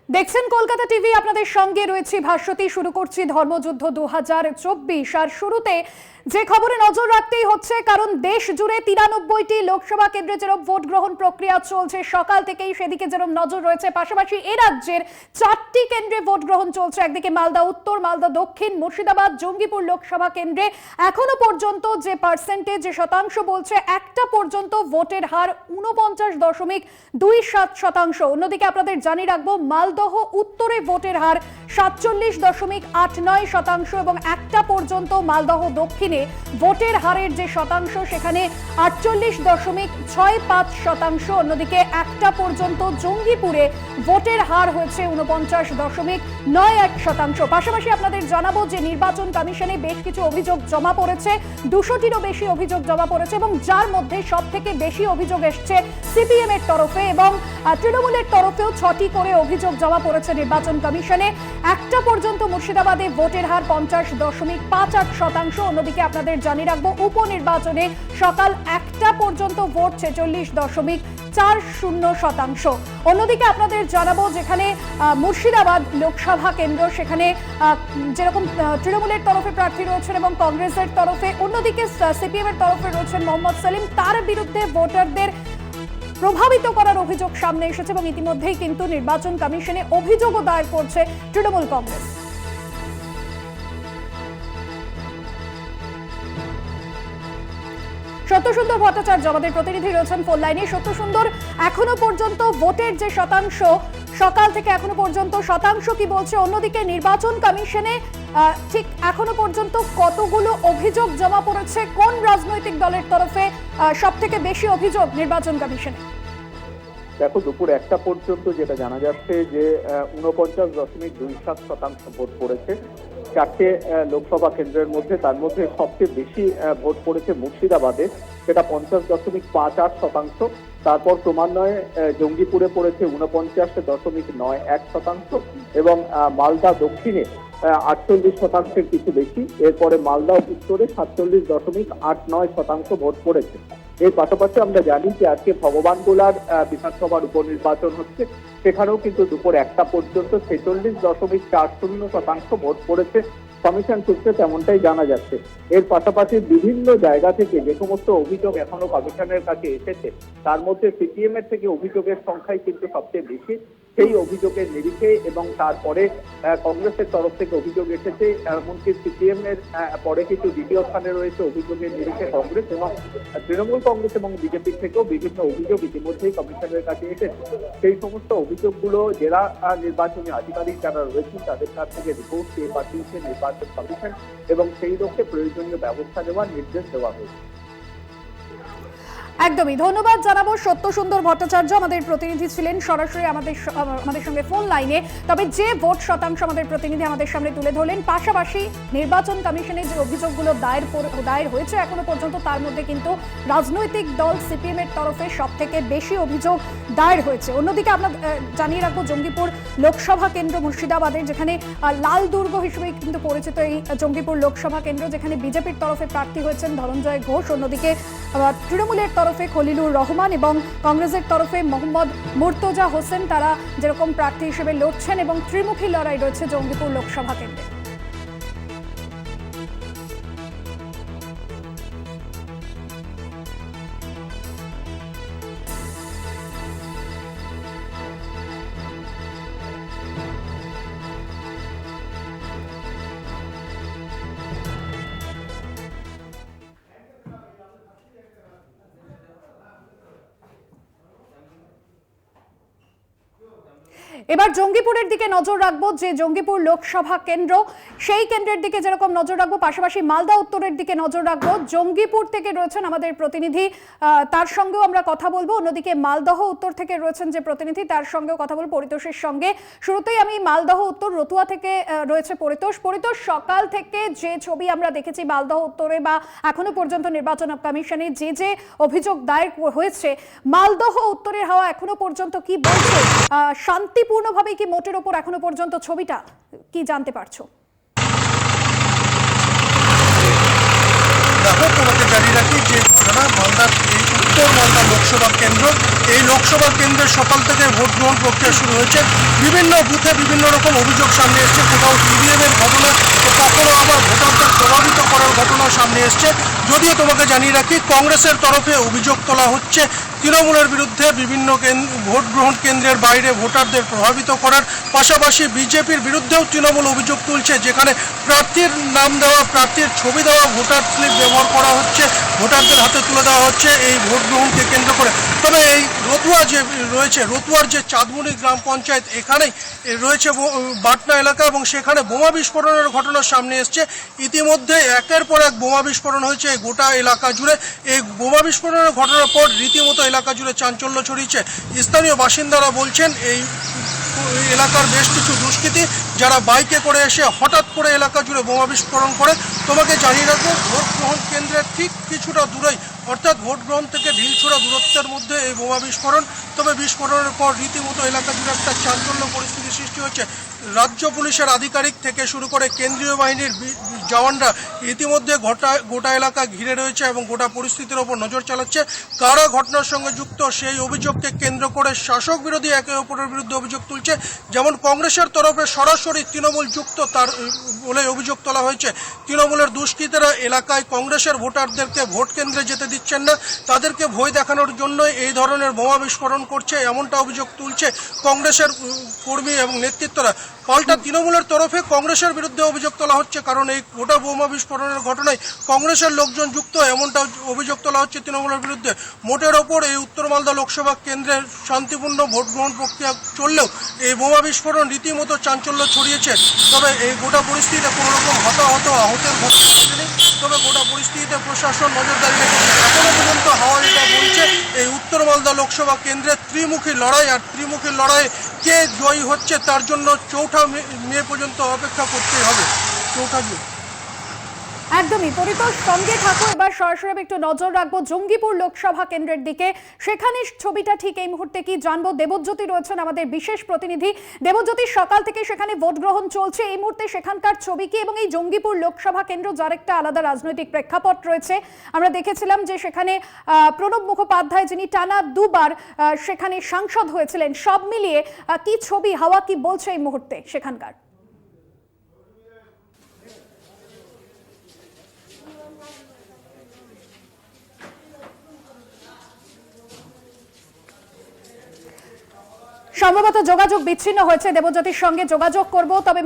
দেখছেন কলকাতা টিভি, আপনাদের সঙ্গে রয়েছে ভাস্বতী। শুরু করছি ধর্মযুদ্ধ 2024। আর শুরুতে যে খবরে নজর রাখতেই হচ্ছে, কারণ দেশ জুড়ে 93টি লোকসভা কেন্দ্রে যেরকম ভোট গ্রহণ প্রক্রিয়া চলছে সকাল থেকেই, সেদিকে যেরকম নজর রয়েছে। পাশাপাশি এ রাজ্যের 4টি কেন্দ্রে ভোট গ্রহণ চলছে। একদিকে মালদা উত্তর, মালদা দক্ষিণ, মুর্শিদাবাদ, জঙ্গিপুর লোকসভা কেন্দ্রে এখনো পর্যন্ত যে পার্সেন্টেজ, যে শতাংশ বলছে, একটা পর্যন্ত ভোটের হার 49.27%। অন্যদিকে আপনাদের জানিয়ে রাখবো, মালদহ উত্তরে ভোটের হার 47.89% এবং একটা পর্যন্ত মালদহ দক্ষিণে ভোটের হারের যে শতাংশ সেখানে 48.65%। অন্যদিকে একটা পর্যন্ত জঙ্গিপুরে ভোটের হার হয়েছে 49.91%। পাশাপাশি আপনাদের জানাবো যে নির্বাচন কমিশনে বেশ কিছু অভিযোগ জমা পড়েছে, 200টিরও বেশি অভিযোগ জমা পড়েছে, এবং যার মধ্যে সব থেকে বেশি অভিযোগ এসছে সিপিএম এর তরফে, এবং তৃণমূলের তরফেও 6টি করে অভিযোগ জমা পড়েছে নির্বাচন কমিশনে। একটা পর্যন্ত মুর্শিদাবাদে ভোটের হার 50.58%। অন্যদিকে আপনাদের জানিয়ে রাখবো, উপনির্বাচনে সকাল 1টা পর্যন্ত ভোট 46.40%। অন্যদিকে আপনাদের জানাবো, যেখানে মুর্শিদাবাদ লোকসভা কেন্দ্র, সেখানে যেরকম তৃণমূলের তরফে প্রার্থী রয়েছেন এবং কংগ্রেসের তরফে, অন্যদিকে সিপিএম এর তরফে রয়েছেন মোহাম্মদ সেলিম, তার বিরুদ্ধে ভোটারদের প্রভাবিত করার অভিযোগ সামনে এসেছে এবং ইতিমধ্যেই কিন্তু নির্বাচন কমিশনে অভিযোগও দায়ের করছে তৃণমূল কংগ্রেস। সত্যসুন্দর ভট্টাচার্য আমাদের প্রতিনিধি রয়েছেন ফোন লাইনে। সত্যসুন্দর, এখনো পর্যন্ত ভোটের যে শতাংশ সকাল থেকে এখনো পর্যন্ত, শতাংশ কি বলছে? অন্যদিকে নির্বাচন কমিশনে ঠিক এখনো পর্যন্ত কতগুলো অভিযোগ জমা পড়েছে? কোন রাজনৈতিক দলের তরফে সব থেকে বেশি অভিযোগ নির্বাচন কমিশনে? দেখো, দুপুর 1টা পর্যন্ত যেটা জানা যাচ্ছে যে 49.27% ভোট পড়েছে 4টে লোকসভা কেন্দ্রের মধ্যে। তার মধ্যে সবচেয়ে বেশি ভোট পড়েছে মুর্শিদাবাদে, সেটা 50.58%। তারপর ক্রমান্বয়ে জঙ্গিপুরে পড়েছে 49.91%, এবং মালদা দক্ষিণে 48%-এর কিছু বেশি। এরপরে মালদা উত্তরে 47.89% ভোট পড়েছে। এর পাশাপাশি আমরা জানি যে আজকে ভগবানগোলার বিধানসভার উপনির্বাচন হচ্ছে, সেখানেও কিন্তু দুপুর 1টা পর্যন্ত 46.40% ভোট পড়েছে। কমিশন সূত্রে তেমনটাই জানা যাচ্ছে। এর পাশাপাশি বিভিন্ন জায়গা থেকে যে সমস্ত অভিযোগ এখনো কমিশনের কাছে এসেছে, তার মধ্যে সিপিএম এর থেকে অভিযোগের সংখ্যাই কিন্তু সবচেয়ে বেশি। সেই অভিযোগের নিরিখে এবং তারপরে কংগ্রেসের তরফ থেকে অভিযোগ এসেছে, এমনকি সিপিএম এর পরে কিন্তু দ্বিতীয় স্থানে রয়েছে অভিযোগের নিরিখে কংগ্রেস, এবং তৃণমূল কংগ্রেস এবং বিজেপির থেকেও বিভিন্ন অভিযোগ ইতিমধ্যেই কমিশনের কাছে এসেছে। সেই সমস্ত অভিযোগগুলো জেলা নির্বাচনী আধিকারিক যারা রয়েছেন তাদের কাছ থেকে রিপোর্ট পেয়ে পাঠিয়েছে নির্বাচন কমিশন, এবং সেই লক্ষ্যে প্রয়োজনীয় ব্যবস্থা নেওয়ার নির্দেশ দেওয়া হয়েছে। একদমই ধন্যবাদ জানাবো। সত্যসুন্দর ভট্টাচার্য আমাদের প্রতিনিধি ছিলেন সরাসরি আমাদের সঙ্গে ফোন লাইনে। তবে যে ভোট শতাংশ আমাদের প্রতিনিধি আমাদের সামনে তুলে ধরলেন, পাশাপাশি নির্বাচন কমিশনে যে অভিযোগগুলো দায়ের হয়েছে এখনো পর্যন্ত, তার মধ্যে কিন্তু রাজনৈতিক দল সিপিএম এর তরফে সব থেকে বেশি অভিযোগ দায়ের হয়েছে। অন্যদিকে আমরা জানিয়ে রাখবো, জঙ্গিপুর লোকসভা কেন্দ্র মুর্শিদাবাদের, যেখানে লাল দুর্গ হিসেবে কিন্তু পরিচিত এই জঙ্গিপুর লোকসভা কেন্দ্র, যেখানে বিজেপির তরফে প্রার্থী হয়েছেন ধনঞ্জয় ঘোষ। অন্যদিকে তৃণমূলের তরফে খলিলুর রহমান এবং কংগ্রেসের তরফে মোহাম্মদ মুর্তজা হোসেন, তারা যেরকম প্রার্থী হিসেবে লড়ছেন, এবং ত্রিমুখী লড়াই রয়েছে জঙ্গিপুর লোকসভা কেন্দ্রে। এবার জঙ্গিপুরের দিকে নজর রাখবো, যে জঙ্গিপুর লোকসভা কেন্দ্র, সেই কেন্দ্রের দিকে যেরকম নজর রাখবো, পাশাপাশি মালদা উত্তরের দিকে নজর রাখবো। জঙ্গিপুর থেকে রয়েছেন আমাদের প্রতিনিধি, তার সঙ্গেও আমরা কথা বলবো। অন্যদিকে মালদহ উত্তর থেকে রয়েছেন যে প্রতিনিধি, তার সঙ্গেও কথা বলবো, পরিতোষের সঙ্গে। শুরুতেই আমি মালদহ উত্তর রতুয়া থেকে রয়েছে পরিতোষ। সকাল থেকে যে ছবি আমরা দেখেছি মালদহ উত্তরে, বা এখনো পর্যন্ত নির্বাচন কমিশনে যে অভিযোগ দায়ের হয়েছে, মালদহ উত্তরের হাওয়া এখনো পর্যন্ত কি বলছে? শান্তিপূর্ণভাবে কি মোটের ওপর এখনো পর্যন্ত ছবিটা কি জানতে পারছো? দেখো, তোমাকে জানিয়ে রাখি যে ঘটনা মালদার এই উত্তর মালদা লোকসভা কেন্দ্র, এই লোকসভা কেন্দ্রের সকাল থেকে ভোট গ্রহণ প্রক্রিয়া শুরু হয়েছে। বিভিন্ন বুথে বিভিন্ন রকম অভিযোগ সামনে এসছে, কোথাও ইভিএমের ঘটনা, তো কখনো আবার ভোটারদের প্রভাবিত করার ঘটনা সামনে এসছে। যদিও তোমাকে জানিয়ে রাখি, কংগ্রেসের তরফে অভিযোগ তোলা হচ্ছে তৃণমূলের বিরুদ্ধে বিভিন্ন ভোট গ্রহণ কেন্দ্রের বাইরে ভোটারদের প্রভাবিত করার পাশাপাশি বিজেপির বিরুদ্ধেও তৃণমূল অভিযোগ তুলছে, যেখানে প্রার্থীর নাম দেওয়া, প্রার্থীর ছবি দেওয়া ভোটার স্লিপ ব্যবহার করা হচ্ছে, ভোটারদের হাতে তুলে দেওয়া হচ্ছে এই ভোট গ্রহণকে কেন্দ্র করে। তবে এই রতুয়া যে রয়েছে, রতুয়ার যে চাঁদমুনি গ্রাম পঞ্চায়েত, এখানেই রয়েছে বাটনা এলাকা এবং সেখানে বোমা বিস্ফোরণের ঘটনা সামনে এসছে। ইতিমধ্যে একের পর এক বোমা বিস্ফোরণ হয়েছে গোটা এলাকা জুড়ে। এই বোমা বিস্ফোরণের ঘটনার পর রীতিমতো এলাকা জুড়ে চাঞ্চল্য ছড়িয়েছে। স্থানীয় বাসিন্দারা বলছেন এই এলাকার বেশ কিছু দুষ্কৃতী যারা বাইকে করে এসে হঠাৎ করে এলাকা জুড়ে বোমা বিস্ফোরণ করে। তোমাকে জানিয়ে রাখবো, ভোট গ্রহণ কেন্দ্রের ঠিক কিছুটা দূরেই, অর্থাৎ ভোট গ্রহণ থেকে ঢিলছোড়া দূরত্বের মধ্যে এই বোমা বিস্ফোরণ। তবে বিস্ফোরণের পর রীতিমতো এলাকা জুড়ে একটা চাঞ্চল্য পরিস্থিতি সৃষ্টি হচ্ছে। রাজ্য পুলিশের আধিকারিক থেকে শুরু করে কেন্দ্রীয় বাহিনীর জওয়ানরা ইতিমধ্যে গোটা এলাকা ঘিরে রয়েছে এবং গোটা পরিস্থিতির ওপর নজর চালাচ্ছে। কারা ঘটনার সঙ্গে যুক্ত সেই অভিযোগকে কেন্দ্র করে শাসক বিরোধী একে অপরের বিরুদ্ধে অভিযোগ তুলছে। যেমন কংগ্রেসের তরফে সরাসরি তৃণমূল যুক্ত তার বলে অভিযোগ তোলা হয়েছে। তৃণমূলের দুষ্কৃতীরা এলাকায় কংগ্রেসের ভোটারদেরকে ভোট কেন্দ্রে যেতে দিচ্ছেন না, তাদেরকে ভয় দেখানোর জন্য এই ধরনের বোমা বিস্ফোরণ করছে, এমনটা অভিযোগ তুলছে কংগ্রেসের কর্মী এবং নেতৃত্বরা। পাল্টা তৃণমূলের তরফে কংগ্রেসের বিরুদ্ধে অভিযোগ তোলা হচ্ছে, কারণ এই গোটা বোমা বিস্ফোরণের ঘটনায় কংগ্রেসের লোকজন যুক্ত, এমনটা অভিযোগ তোলা হচ্ছে তৃণমূলের বিরুদ্ধে। মোটের ওপর এই উত্তর মালদা লোকসভা কেন্দ্রের শান্তিপূর্ণ ভোট গ্রহণ প্রক্রিয়া চললেও এই বোমা বিস্ফোরণ রীতিমতো চাঞ্চল্য ছড়িয়েছে। তবে এই গোটা পরিস্থিতিতে কোনো রকম আহতের ঘটনা ঘটেনি। তবে গোটা পরিস্থিতিতে প্রশাসন নজরদারি রেখেছে। এখনো পর্যন্ত হাওয়াইটা বলছে এই উত্তর মালদা লোকসভা কেন্দ্রে ত্রিমুখী লড়াই, আর ত্রিমুখী লড়াইয়ে কে জয়ী হচ্ছে তার জন্য 4 মে পর্যন্ত অপেক্ষা করতে হবে। 4 জুন। একদমই পরিতোষ, সঙ্গে থাকো। এবার সরাসরি একটু নজর রাখবো জঙ্গিপুর লোকসভা কেন্দ্রের দিকে। সেখানে ছবিটা ঠিক এই মুহূর্তে কি জানবো। দেবজ্যোতি রয়েছেন আমাদের বিশেষ প্রতিনিধি। দেবজ্যোতি, সকাল থেকে সেখানে ভোট গ্রহণ চলছে, এই মুহূর্তে সেখানকার ছবি কি, এবং এই জঙ্গিপুর লোকসভা কেন্দ্র যার একটা আলাদা রাজনৈতিক প্রেক্ষাপট রয়েছে। আমরা দেখেছিলাম যে সেখানে প্রণব মুখোপাধ্যায়, যিনি টানা 2 বার সেখানে সাংসদ হয়েছিলেন, সব মিলিয়ে কি ছবি, হাওয়া কি বলছে এই মুহূর্তে সেখানকার? সম্ভবত যোগাযোগ বিচ্ছিন্ন হয়েছে, দেবজ্যোতির সঙ্গে যোগাযোগ করব। তবে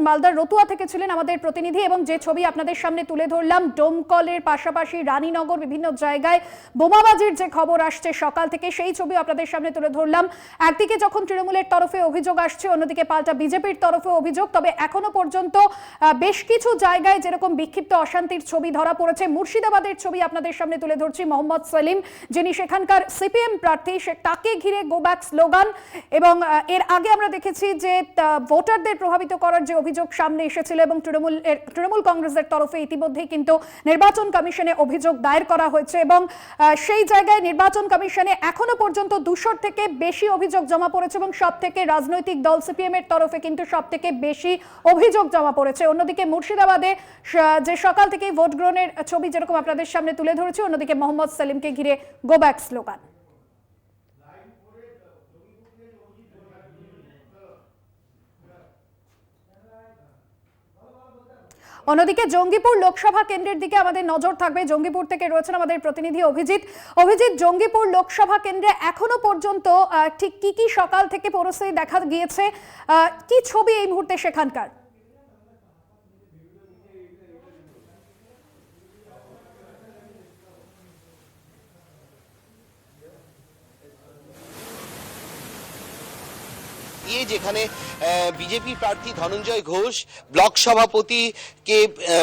মালদার রতুয়া থেকে ছিলেন আমাদের প্রতিনিধি, এবং যে ছবি আপনাদের সামনে তুলে ধরলাম, ডোমকলের পাশাপাশি রানীনগর বিভিন্ন জায়গায় বোমাবাজির যে খবর আসছে সকাল থেকে, সেই ছবি আপনাদের সামনে তুলে ধরলাম। একদিকে যখন তৃণমূলের তরফে অভিযোগ আসছে, অন্যদিকে পাল্টা বিজেপির তরফে অভিযোগ। তবে এখনো পর্যন্ত বেশ কিছু জায়গায় যেরকম বিক্ষিপ্ত অশান্তির ছবি ধরা পড়েছে। মুর্শিদাবাদের ছবি আপনাদের সামনে তুলে ধরছি। মোহাম্মদ সেলিম, যিনি সেখানকার সিপিএম প্রার্থী, তাকে ঘিরে গো ব্যাক স্লোগান। এবং এর আগে আমরা দেখেছি যে ভোটারদের প্রভাবিত করার যে অভিযোগ সামনে এসেছিল, এবং তৃণমূল কংগ্রেসের তরফে ইতিমধ্যেই কিন্তু নির্বাচন কমিশনে অভিযোগ দায়ের করা হয়েছে। এবং সেই জায়গায় নির্বাচন কমিশনে এখনো পর্যন্ত 200 থেকে বেশি অভিযোগ জমা পড়েছে, এবং সব থেকে রাজনৈতিক দল সিপিএম এর তরফে কিন্তু সব থেকে বেশি অভিযোগ জমা পড়েছে। অন্যদিকে মুর্শিদাবাদে যে সকাল থেকেই ভোট গ্রহণের ছবি যেরকম আপনাদের সামনে তুলে ধরেছে, অন্যদিকে মোহাম্মদ সেলিমকে ঘিরে গো ব্যাক স্লোগান। অন্যদিকে জঙ্গিপুর লোকসভা কেন্দ্রের দিকে আমাদের নজর থাকবে। জঙ্গিপুর থেকে রয়েছেন আমাদের প্রতিনিধি অভিজিৎ। জঙ্গিপুর লোকসভা কেন্দ্রে এখনো পর্যন্ত ঠিক কি কি সকাল থেকে পরিস্থিতি দেখা গিয়েছে, কি ছবি এই মুহূর্তে সেখানকার? যেখানে বিজেপি প্রার্থী ধনঞ্জয় ঘোষ ব্লক সভাপতিকে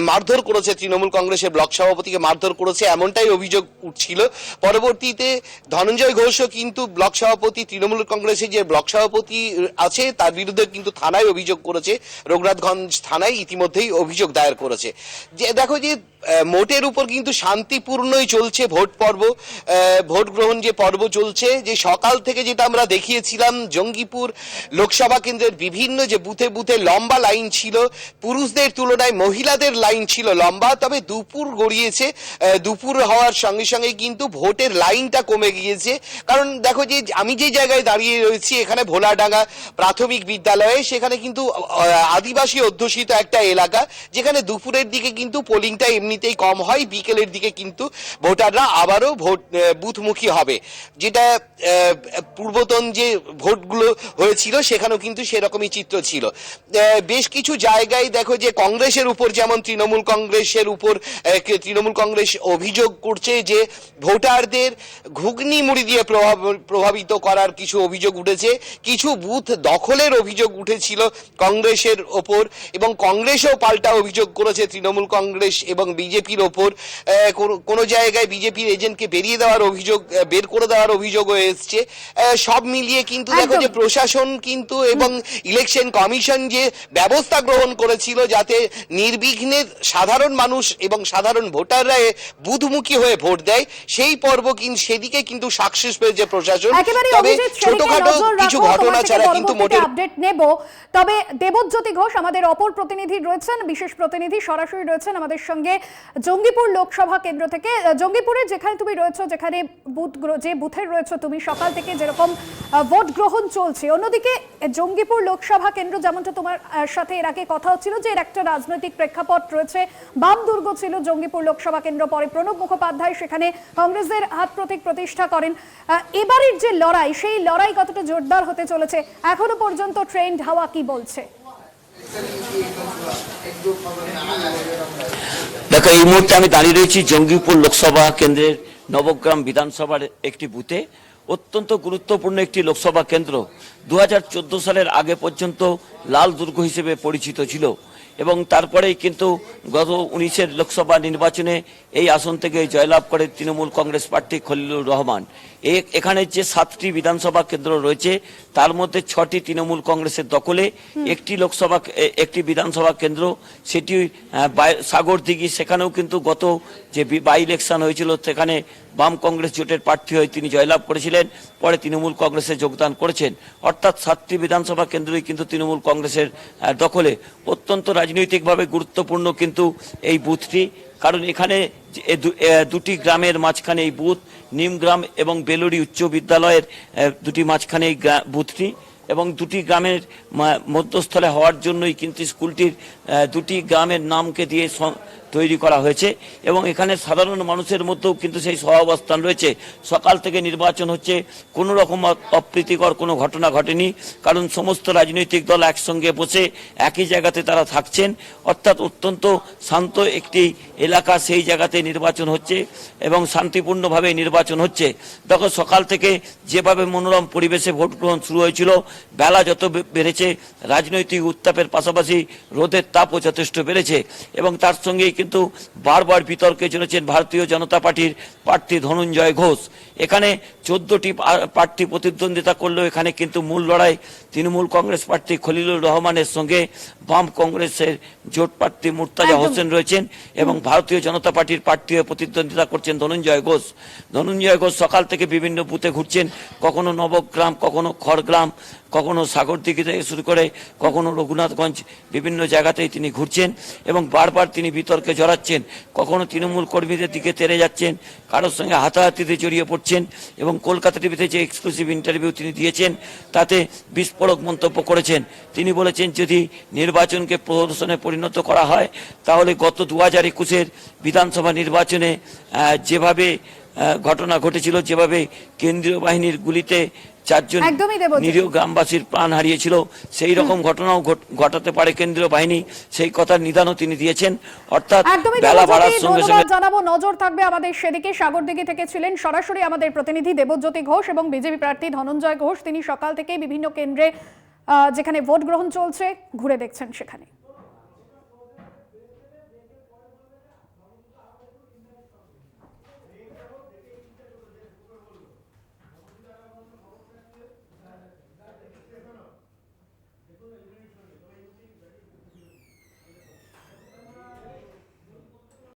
মারধর করেছে, তৃণমূল কংগ্রেসের ব্লক সভাপতিকে মারধর করেছে, এমনটাই অভিযোগ উঠছিল। পরবর্তীতে ধনঞ্জয় ঘোষও কিন্তু ব্লক সভাপতি, তৃণমূল কংগ্রেসের যে ব্লক সভাপতি আছে তার বিরুদ্ধে কিন্তু থানায় অভিযোগ করেছে, রঘুনাথগঞ্জ থানায় ইতিমধ্যেই অভিযোগ দায়ের করেছে। যে দেখো যে মোটের উপর কিন্তু শান্তিপূর্ণই চলছে ভোট পর্ব, ভোট গ্রহণ যে পর্ব চলছে, যে সকাল থেকে যেটা আমরা দেখিয়েছিলাম জঙ্গিপুর লোকসভা কেন্দ্রের বিভিন্ন যে বুথে বুথে লম্বা লাইন ছিল, পুরুষদের তুলনায় মহিলাদের লাইন ছিল লম্বা। তবে দুপুর গড়িয়েছে, দুপুর হওয়ার সঙ্গে সঙ্গে কিন্তু ভোটের লাইনটা কমে গিয়েছে। কারণ দেখো যে আমি যে জায়গায় দাঁড়িয়ে রয়েছি এখানে ভোলাডাঙ্গা প্রাথমিক বিদ্যালয়ে, সেখানে কিন্তু আদিবাসী অধ্যুষিত একটা এলাকা, যেখানে দুপুরের দিকে কিন্তু পোলিংটা এমনিতেই কম হয়, বিকেলের দিকে কিন্তু ভোটাররা আবারও বুথমুখী হবে। যেটা পূর্বতন যে ভোটগুলো হয়েছিল সেখানেও কিন্তু সেরকমই চিত্র ছিল। বেশ কিছু জায়গায় দেখো যে কংগ্রেসের উপর, যেমন তৃণমূল কংগ্রেস অভিযোগ করছে যে ভোটারদের ঘুগনি মুড়ি দিয়ে প্রভাবিত করার কিছু অভিযোগ উঠেছে। কিছু বুথ দখলের অভিযোগ উঠেছিল কংগ্রেসের ওপর, এবং কংগ্রেসও পাল্টা অভিযোগ করেছে তৃণমূল কংগ্রেস এবং বিজেপির ওপর। কোনো জায়গায় বিজেপির এজেন্টকে বের করে দেওয়ার অভিযোগও এসছে। সব মিলিয়ে কিন্তু দেখো যে প্রশাসন কিন্তু এবং ইলেকশন কমিশন যে ব্যবস্থা গ্রহণ করেছিল যাতে নির্বিঘ্নে সাধারণ মানুষ এবং সাধারণ ভোটাররা বুথমুখী হয়ে ভোট দেয়, সেই পর্ব কিন্তু সেদিকে কিন্তু সাকসেস পেয়েছে প্রশাসন। তবে ছোটখাটো কিছু ঘটনা ছাড়া কিন্তু মোটের আপডেট নেব। তবে দেবজ্যোতি ঘোষ আমাদের অপর প্রতিনিধি রয়েছেন, বিশেষ প্রতিনিধি সরাসরি রয়েছেন আমাদের সঙ্গে জঙ্গিপুর লোকসভা কেন্দ্র থেকে। জঙ্গিপুরে যেখানে তুমি রয়েছো, যেখানে যে বুথে রয়েছো তুমি, সকাল থেকে যেরকম ভোট গ্রহণ চলছে, অন্যদিকে জঙ্গিপুর লোকসভা কেন্দ্র যেমনটা তোমার সাথে এর আগে কথা হচ্ছিল যে এর একটা রাজনৈতিক প্রেক্ষাপট রয়েছে, বাম দুর্গ ছিল জঙ্গিপুর লোকসভা কেন্দ্র, পরে প্রণব মুখোপাধ্যায় সেখানে কংগ্রেসের হাত প্রতীক প্রতিষ্ঠা করেন। এবারের যে লড়াই, সেই লড়াই কতটা জোরদার হতে চলেছে, এখনো পর্যন্ত ট্রেন্ড হাওয়া কি বলছে? দেখো, এই মুহূর্তে আমি দাঁড়িয়ে রয়েছি জঙ্গিপুর লোকসভা কেন্দ্রের নবগ্রাম বিধানসভার একটি বুথে। অত্যন্ত গুরুত্বপূর্ণ একটি লোকসভা কেন্দ্র। 2014 সালের আগে পর্যন্ত লাল দুর্গ হিসেবে পরিচিত ছিল, এবং তারপরেই কিন্তু গত 19-এর লোকসভা নির্বাচনে এই আসন থেকে জয়লাভ করে তৃণমূল কংগ্রেস প্রার্থী খলিলুর রহমান। এখানে যে 7টি বিধানসভা কেন্দ্র রয়েছে তার মধ্যে 6টি তৃণমূল কংগ্রেসের দখলে। একটি বিধানসভা কেন্দ্র সেটি সাগরদিঘি, সেখানেও কিন্তু গত যে বাই ইলেকশন হয়েছিল সেখানে বাম কংগ্রেস জোটের প্রার্থী হয়ে তিনি জয়লাভ করেছিলেন, পরে তৃণমূল কংগ্রেসে যোগদান করেছেন। অর্থাৎ 7টি বিধানসভা কেন্দ্রই কিন্তু তৃণমূল কংগ্রেসের দখলে। অত্যন্ত রাজনৈতিকভাবে গুরুত্বপূর্ণ কিন্তু এই বুথটি, কারণ এখানে দুটি গ্রামের মাঝখানে এই বুথ, নিমগ্রাম এবং বেলুড়ি উচ্চ বিদ্যালয়ের দুটি মাঝখানে এই বুথটি, এবং দুটি গ্রামের মধ্যস্থলে হওয়ার জন্যই কিন্তু স্কুলটির দুটি গ্রামের নামকে দিয়ে তৈরি করা হয়েছে, এবং এখানে সাধারণ মানুষের মধ্যেও কিন্তু সেই সহাবস্থান রয়েছে। সকাল থেকে নির্বাচন হচ্ছে, কোনো রকম অপ্রীতিকর কোনো ঘটনা ঘটেনি, কারণ সমস্ত রাজনৈতিক দল একসঙ্গে বসে একই জায়গাতে তারা থাকছেন। অর্থাৎ অত্যন্ত শান্ত একটি এলাকা, সেই জায়গাতে নির্বাচন হচ্ছে এবং শান্তিপূর্ণভাবে নির্বাচন হচ্ছে। দেখো, সকাল থেকে যেভাবে মনোরম পরিবেশে ভোট গ্রহণ শুরু হয়েছিল, বেলা যত বেড়েছে রাজনৈতিক উত্তাপের পাশাপাশি রোদের তাপও যথেষ্ট বেড়েছে, এবং তার সঙ্গেই কিন্তু বারবার বিতর্কে চলেছেন ভারতীয় জনতা পার্টির প্রার্থী ধনঞ্জয় ঘোষ। এখানে 14টি প্রার্থী প্রতিদ্বন্দ্বিতা করলেও এখানে কিন্তু মূল লড়াই তৃণমূল কংগ্রেস প্রার্থী খলিলুর রহমানের সঙ্গে বাম কংগ্রেসের জোট প্রার্থী মুর্তাজা হোসেন রয়েছেন, এবং ভারতীয় জনতা পার্টির প্রার্থী হয়ে প্রতিদ্বন্দ্বিতা করছেন ধনঞ্জয় ঘোষ। ধনঞ্জয় ঘোষ সকাল থেকে বিভিন্ন বুথে ঘুরছেন, কখনো নবগ্রাম, কখনো খড়গ্রাম, কখনো সাগরদিঘি থেকে শুরু করে কখনো রঘুনাথগঞ্জ, বিভিন্ন জায়গাতেই তিনি ঘুরছেন এবং বারবার তিনি বিতর্কে জড়াচ্ছেন। কখনো তৃণমূল কর্মীদের দিকে তেড়ে যাচ্ছেন, কারোর সঙ্গে হাতাহাতিতে জড়িয়ে পড়ছেন, এবং কলকাতা টিভিতে যে এক্সক্লুসিভ ইন্টারভিউ তিনি দিয়েছেন তাতে বিস্ফোরক মন্তব্য করেছেন। তিনি বলেছেন, যদি নির্বাচনকে প্রহসনে পরিণত করা হয় তাহলে গত 2021-এর বিধানসভা নির্বাচনে যেভাবে ঘটনা ঘটেছিল, যেভাবে কেন্দ্রীয় বাহিনীর গুলিতে 4 জন নিরীহ গ্রামবাসীর প্রাণ হারিয়েছিল, সেই রকম ঘটনাও ঘটাতে পারে কেন্দ্রীয় বাহিনী, সেই কথার নিদানও তিনি দিয়েছেন। অর্থাৎ বেলা বাড়ার সঙ্গে সঙ্গে জানাবো, নজর থাকবে আমাদের সেদিকে। সাগরদিঘি থেকে ছিলেন সরাসরি আমাদের প্রতিনিধি দেবজ্যোতি ঘোষ এবং বিজেপি প্রার্থী ধনঞ্জয় ঘোষ। তিনি সকাল থেকে বিভিন্ন কেন্দ্রে যেখানে ভোট গ্রহণ চলছে ঘুরে দেখছেন সেখানে।